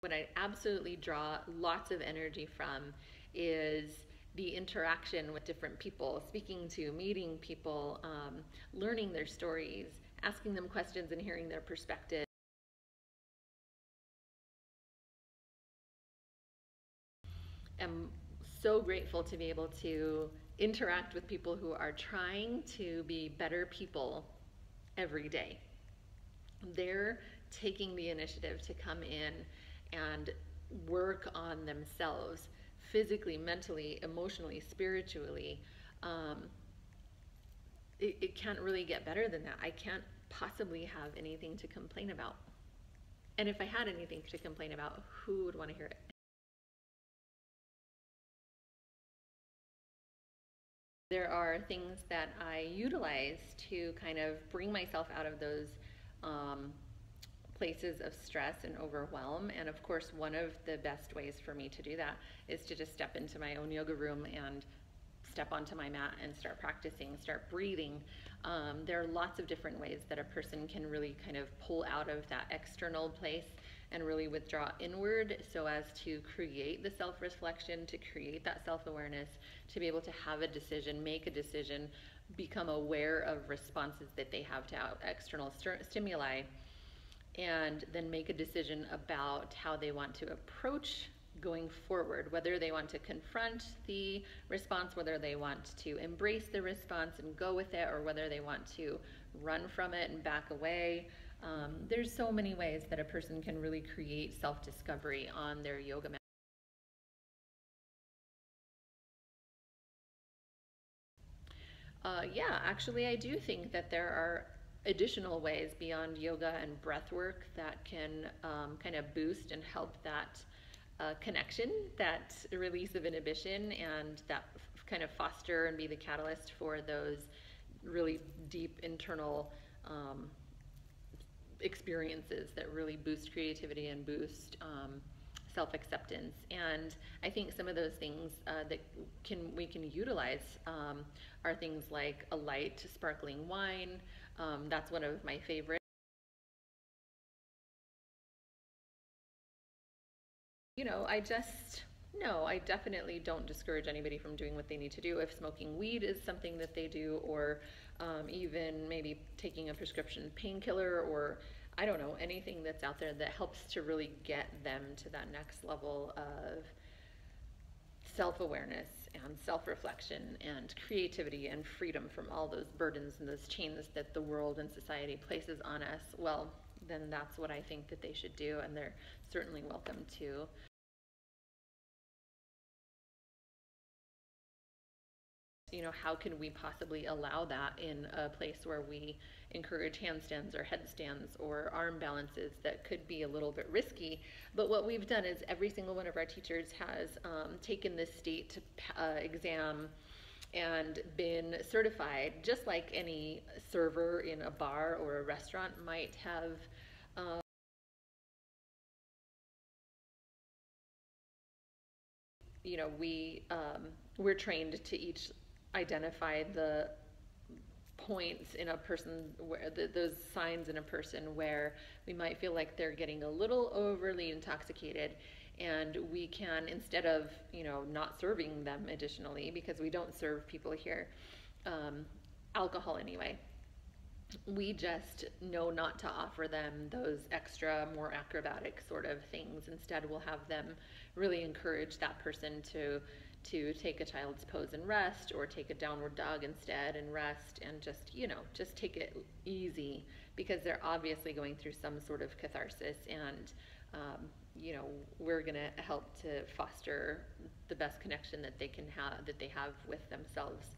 What I absolutely draw lots of energy from is the interaction with different people, speaking to, meeting people, learning their stories, asking them questions and hearing their perspective. I'm so grateful to be able to interact with people who are trying to be better people every day. They're taking the initiative to come in and work on themselves physically, mentally, emotionally, spiritually. Um, it can't really get better than that. I can't possibly have anything to complain about. And if I had anything to complain about, who would want to hear it? There are things that I utilize to kind of bring myself out of those um, places of stress and overwhelm. And of course, one of the best ways for me to do that is to just step into my own yoga room and step onto my mat and start practicing, start breathing. There are lots of different ways that a person can really kind of pull out of that external place and really withdraw inward so as to create the self-reflection, to create that self-awareness, to be able to have a decision, make a decision, become aware of responses that they have to external stimuli, and then make a decision about how they want to approach going forward, whether they want to confront the response, whether they want to embrace the response and go with it, or whether they want to run from it and back away. There's so many ways that a person can really create self-discovery on their yoga mat. Yeah, actually, I do think that there are additional ways beyond yoga and breath work that can kind of boost and help that connection, that release of inhibition, and that kind of foster and be the catalyst for those really deep internal experiences that really boost creativity and boost self-acceptance. And I think some of those things that we can utilize are things like a light sparkling wine. That's one of my favorites. You know, no, I definitely don't discourage anybody from doing what they need to do. If smoking weed is something that they do, or even maybe taking a prescription painkiller, or I don't know, anything that's out there that helps to really get them to that next level of self-awareness and self-reflection and creativity and freedom from all those burdens and those chains that the world and society places on us, well, then that's what I think that they should do, and they're certainly welcome to. You know, how can we possibly allow that in a place where we encourage handstands or headstands or arm balances that could be a little bit risky? But what we've done is every single one of our teachers has taken this state exam and been certified, just like any server in a bar or a restaurant might have. You know, we're trained to each identify the points in a person, where those signs in a person where we might feel like they're getting a little overly intoxicated, and we can, instead of, you know, not serving them additionally, because we don't serve people here alcohol anyway, we just know not to offer them those extra, more acrobatic sort of things. Instead, we'll have them really encourage that person to take a child's pose and rest, or take a downward dog instead and rest, and just, you know, just take it easy, because they're obviously going through some sort of catharsis, and you know, we're going to help to foster the best connection that they can have, that they have with themselves.